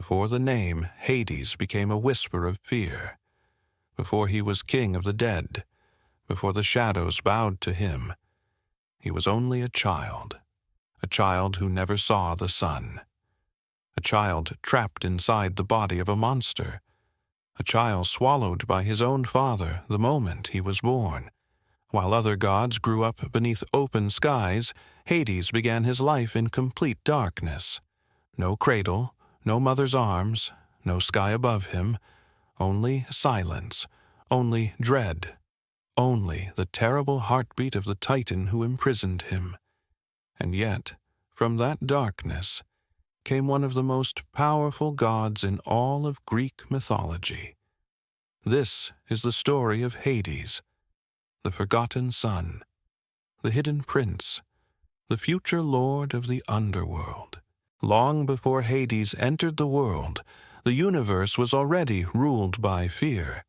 before the name Hades became a whisper of fear, before he was king of the dead, before the shadows bowed to him. He was only a child who never saw the sun, a child trapped inside the body of a monster, a child swallowed by his own father the moment he was born. While other gods grew up beneath open skies, Hades began his life in complete darkness. No cradle, no mother's arms, no sky above him, only silence, only dread, only the terrible heartbeat of the Titan who imprisoned him. And yet, from that darkness, came one of the most powerful gods in all of Greek mythology. This is the story of Hades, the forgotten son, the hidden prince, the future lord of the Underworld. Long before Hades entered the world, the universe was already ruled by fear.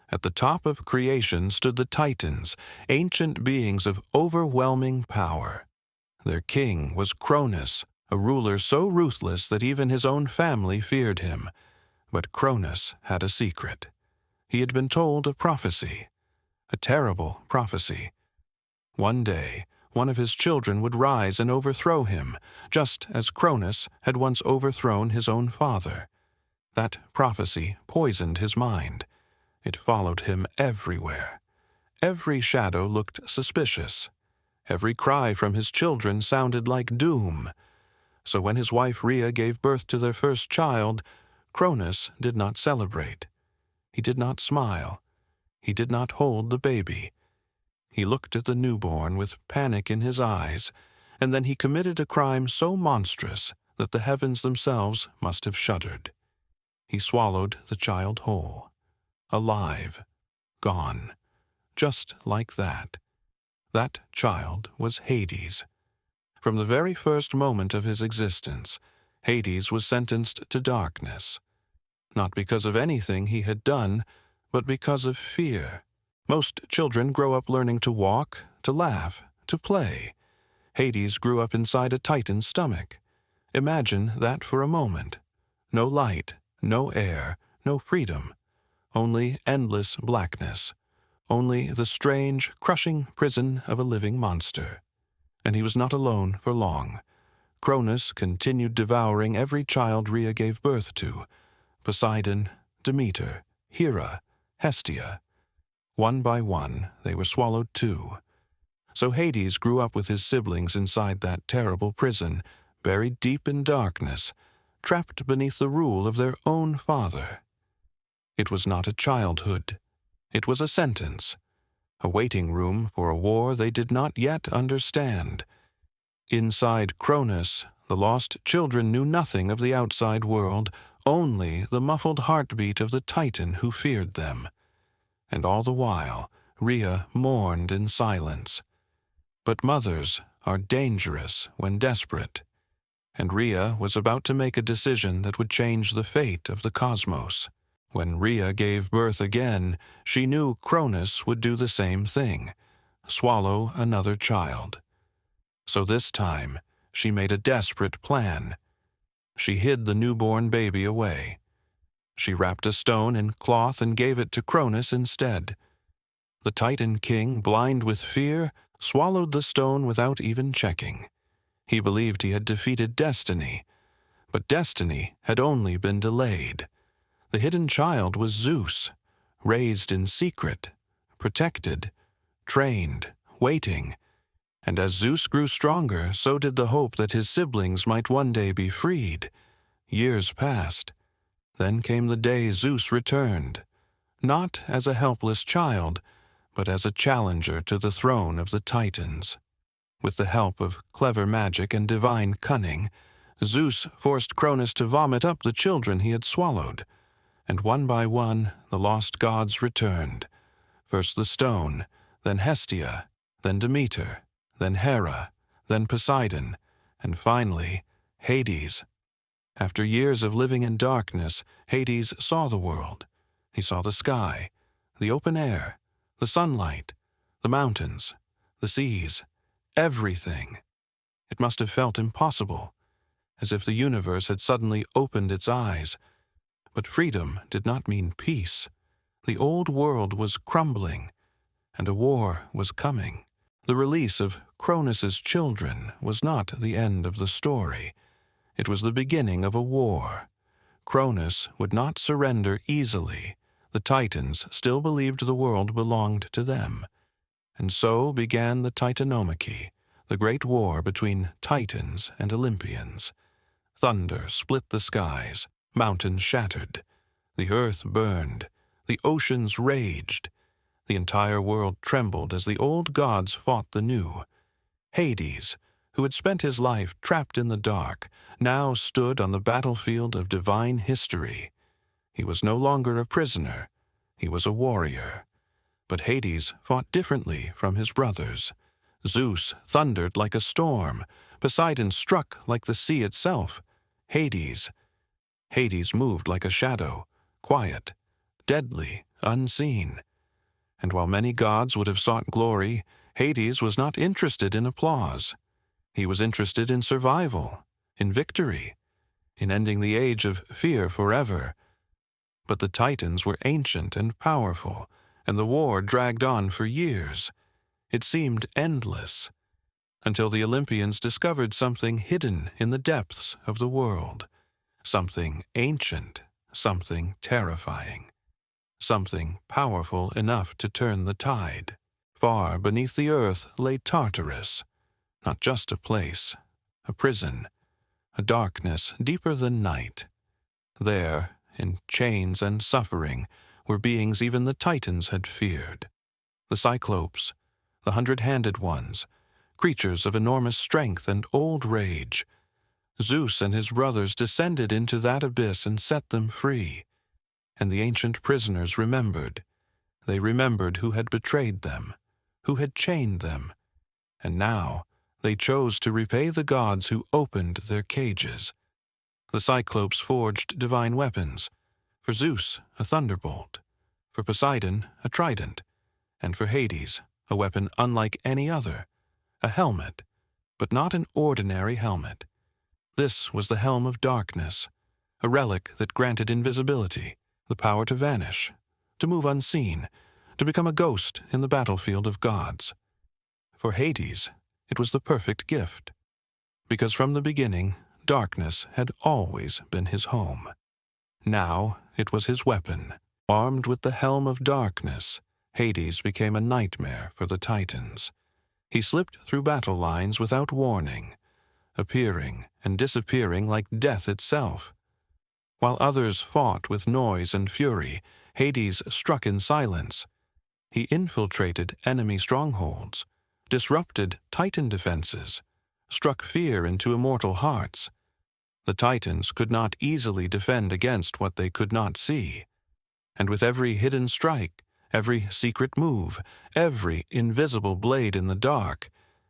At the top of creation stood the Titans, ancient beings of overwhelming power. Their king was Cronus, a ruler so ruthless that even his own family feared him. But Cronus had a secret. He had been told a prophecy, a terrible prophecy. One day, one of his children would rise and overthrow him, just as Cronus had once overthrown his own father. That prophecy poisoned his mind. It followed him everywhere. Every shadow looked suspicious. Every cry from his children sounded like doom. So when his wife Rhea gave birth to their first child, Cronus did not celebrate. He did not smile. He did not hold the baby. He looked at the newborn with panic in his eyes, and then he committed a crime so monstrous that the heavens themselves must have shuddered. He swallowed the child whole, alive, gone, just like that. That child was Hades. From the very first moment of his existence, Hades was sentenced to darkness, not because of anything he had done, but because of fear. Most children grow up learning to walk, to laugh, to play. Hades grew up inside a Titan's stomach. Imagine that for a moment. No light, no air, no freedom. Only endless blackness. Only the strange, crushing prison of a living monster. And he was not alone for long. Cronus continued devouring every child Rhea gave birth to. Poseidon, Demeter, Hera, Hestia. One by one, they were swallowed too. So Hades grew up with his siblings inside that terrible prison, buried deep in darkness, trapped beneath the rule of their own father. It was not a childhood. It was a sentence, a waiting room for a war they did not yet understand. Inside Cronus, the lost children knew nothing of the outside world, only the muffled heartbeat of the Titan who feared them. And all the while, Rhea mourned in silence. But mothers are dangerous when desperate, and Rhea was about to make a decision that would change the fate of the cosmos. When Rhea gave birth again, she knew Cronus would do the same thing, swallow another child. So this time, she made a desperate plan. She hid the newborn baby away. She wrapped a stone in cloth and gave it to Cronus instead. The Titan king, blind with fear, swallowed the stone without even checking. He believed he had defeated destiny, but destiny had only been delayed. The hidden child was Zeus, raised in secret, protected, trained, waiting. And as Zeus grew stronger, so did the hope that his siblings might one day be freed. Years passed. Then came the day Zeus returned, not as a helpless child, but as a challenger to the throne of the Titans. With the help of clever magic and divine cunning, Zeus forced Cronus to vomit up the children he had swallowed, and one by one the lost gods returned. First the stone, then Hestia, then Demeter, then Hera, then Poseidon, and finally Hades. After years of living in darkness, Hades saw the world. He saw the sky, the open air, the sunlight, the mountains, the seas, everything. It must have felt impossible. as if the universe had suddenly opened its eyes. But freedom did not mean peace. The old world was crumbling, and a war was coming. The release of Cronus's children was not the end of the story. It was the beginning of a war. Cronus would not surrender easily. The Titans still believed the world belonged to them. And so began the Titanomachy, the great war between Titans and Olympians. Thunder split the skies, mountains shattered, the earth burned, the oceans raged. The entire world trembled as the old gods fought the new. Hades, who had spent his life trapped in the dark, now stood on the battlefield of divine history. He was no longer a prisoner, he was a warrior. But Hades fought differently from his brothers. Zeus thundered like a storm, Poseidon struck like the sea itself. Hades moved like a shadow, quiet, deadly, unseen. And while many gods would have sought glory, Hades was not interested in applause. He was interested in survival, in victory, in ending the age of fear forever. But the Titans were ancient and powerful, and the war dragged on for years. It seemed endless, until the Olympians discovered something hidden in the depths of the world, something ancient, something terrifying. Something powerful enough to turn the tide. Far beneath the earth lay Tartarus, not just a place, a prison, a darkness deeper than night. There, in chains and suffering, were beings even the Titans had feared. The Cyclopes, the 100-handed ones, creatures of enormous strength and old rage. Zeus and his brothers descended into that abyss and set them free. And the ancient prisoners remembered. They remembered who had betrayed them, who had chained them, and now they chose to repay the gods who opened their cages. The Cyclopes forged divine weapons, for Zeus a thunderbolt, for Poseidon a trident, and for Hades a weapon unlike any other, a helmet, but not an ordinary helmet. This was the Helm of Darkness, a relic that granted invisibility, the power to vanish, to move unseen, to become a ghost in the battlefield of gods. For Hades, it was the perfect gift, because from the beginning, darkness had always been his home. Now it was his weapon. Armed with the Helm of Darkness, Hades became a nightmare for the Titans. He slipped through battle lines without warning, appearing and disappearing like death itself. While others fought with noise and fury, Hades struck in silence. He infiltrated enemy strongholds, disrupted Titan defenses, struck fear into immortal hearts. The Titans could not easily defend against what they could not see. And with every hidden strike, every secret move, every invisible blade in the dark,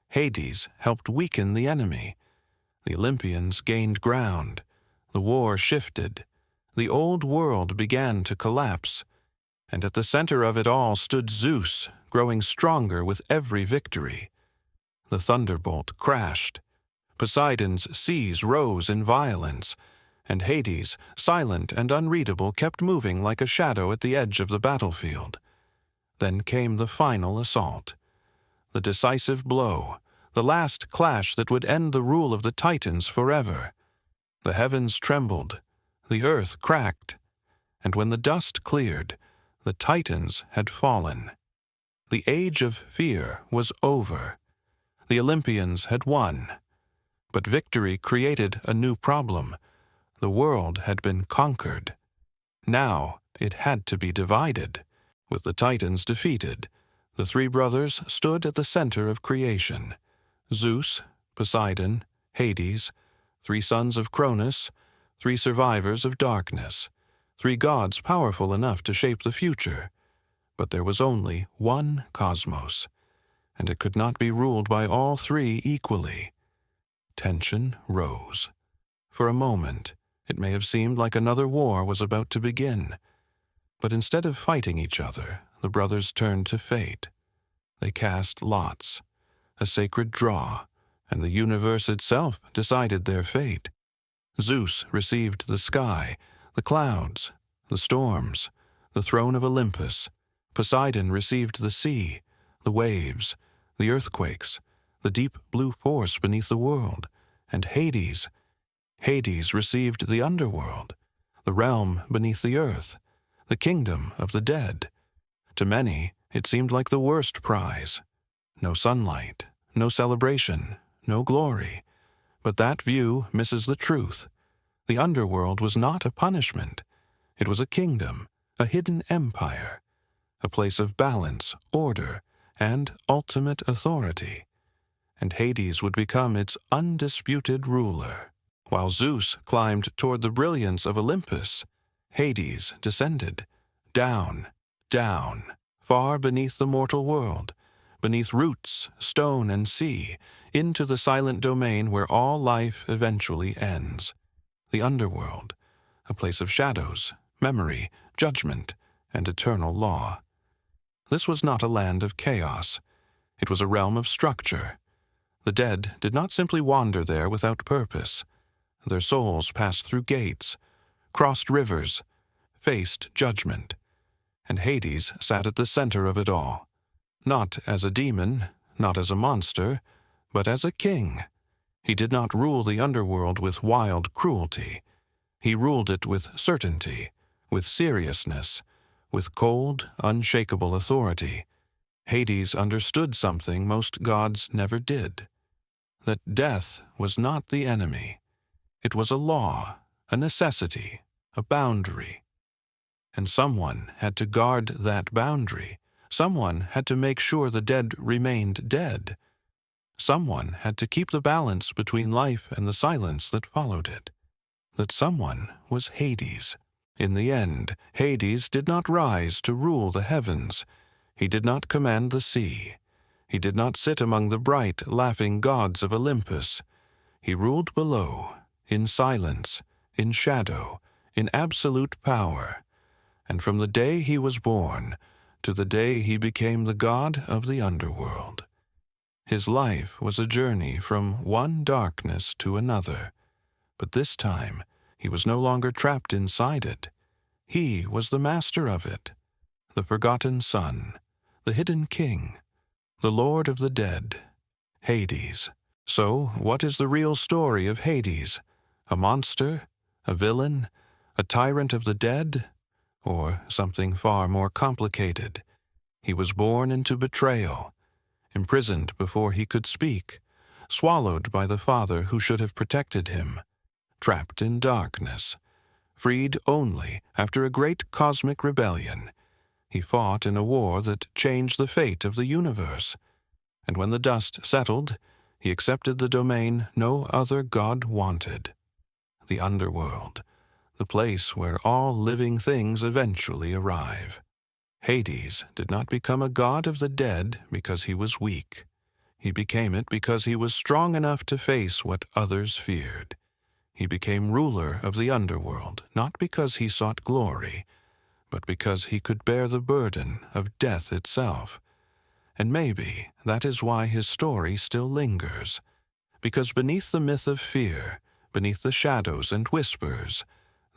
Hades helped weaken the enemy. The Olympians gained ground. The war shifted. The old world began to collapse. And at the center of it all stood Zeus, growing stronger with every victory. The thunderbolt crashed. Poseidon's seas rose in violence, and Hades, silent and unreadable, kept moving like a shadow at the edge of the battlefield. Then came the final assault. The decisive blow, the last clash that would end the rule of the Titans forever. The heavens trembled, the earth cracked, and when the dust cleared, the Titans had fallen. The age of fear was over. The Olympians had won. But victory created a new problem. The world had been conquered. Now it had to be divided. With the Titans defeated, the three brothers stood at the center of creation. Zeus, Poseidon, Hades, three sons of Cronus, three survivors of darkness, three gods powerful enough to shape the future. But there was only one cosmos, and it could not be ruled by all three equally. Tension rose. For a moment, it may have seemed like another war was about to begin. But instead of fighting each other, the brothers turned to fate. They cast lots, a sacred draw, and the universe itself decided their fate. Zeus received the sky, the clouds, the storms, the throne of Olympus. Poseidon received the sea, the waves, the earthquakes, the deep blue force beneath the world, and Hades received the underworld, the realm beneath the earth, the kingdom of the dead. To many, it seemed like the worst prize. No sunlight, no celebration, no glory. But that view misses the truth. The underworld was not a punishment. It was a kingdom, a hidden empire, a place of balance, order, and ultimate authority. And Hades would become its undisputed ruler. While Zeus climbed toward the brilliance of Olympus, Hades descended, down, down, far beneath the mortal world, beneath roots, stone, and sea, into the silent domain where all life eventually ends. The underworld, a place of shadows, memory, judgment, and eternal law. This was not a land of chaos. It was a realm of structure. The dead did not simply wander there without purpose. Their souls passed through gates, crossed rivers, faced judgment, and Hades sat at the center of it all, not as a demon, not as a monster, but as a king. He did not rule the underworld with wild cruelty. He ruled it with certainty, with seriousness, with cold, unshakable authority. Hades understood something most gods never did, that death was not the enemy. It was a law, a necessity, a boundary. And someone had to guard that boundary. Someone had to make sure the dead remained dead. Someone had to keep the balance between life and the silence that followed it. That someone was Hades. In the end, Hades did not rise to rule the heavens. He did not command the sea. He did not sit among the bright, laughing gods of Olympus. He ruled below, in silence, in shadow, in absolute power. And from the day he was born to the day he became the god of the underworld, his life was a journey from one darkness to another. But this time, he was no longer trapped inside it. He was the master of it, the forgotten son, the hidden king, the lord of the dead, Hades. So, what is the real story of Hades? A monster? A villain? A tyrant of the dead? Or something far more complicated? He was born into betrayal, imprisoned before he could speak, swallowed by the father who should have protected him, trapped in darkness, freed only after a great cosmic rebellion. He fought in a war that changed the fate of the universe, and when the dust settled, he accepted the domain no other god wanted, the underworld, the place where all living things eventually arrive. Hades did not become a god of the dead because he was weak. He became it because he was strong enough to face what others feared. He became ruler of the underworld, not because he sought glory, but because he could bear the burden of death itself. And maybe that is why his story still lingers, because beneath the myth of fear, beneath the shadows and whispers,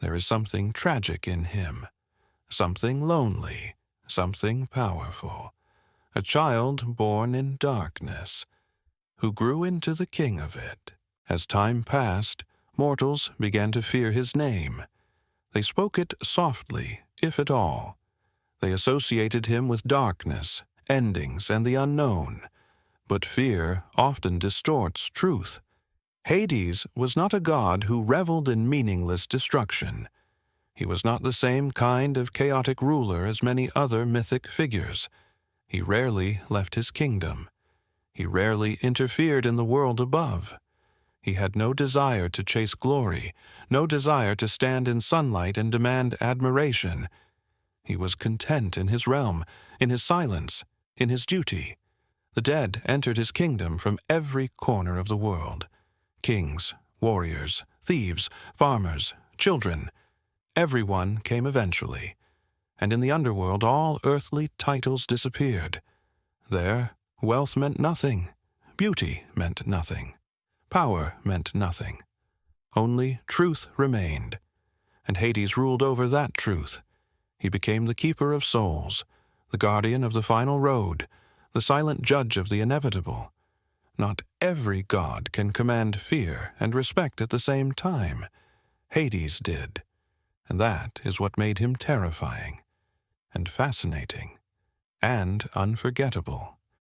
there is something tragic in him, something lonely, something powerful, a child born in darkness, who grew into the king of it. As time passed, mortals began to fear his name. They spoke it softly, if at all. They associated him with darkness, endings, and the unknown. But fear often distorts truth. Hades was not a god who reveled in meaningless destruction. He was not the same kind of chaotic ruler as many other mythic figures. He rarely left his kingdom. He rarely interfered in the world above. He had no desire to chase glory, no desire to stand in sunlight and demand admiration. He was content in his realm, in his silence, in his duty. The dead entered his kingdom from every corner of the world. Kings, warriors, thieves, farmers, children. Everyone came eventually, and in the underworld all earthly titles disappeared. There, wealth meant nothing, beauty meant nothing, power meant nothing. Only truth remained, and Hades ruled over that truth. He became the keeper of souls, the guardian of the final road, the silent judge of the inevitable. Not every god can command fear and respect at the same time. Hades did, and that is what made him terrifying, and fascinating, and unforgettable.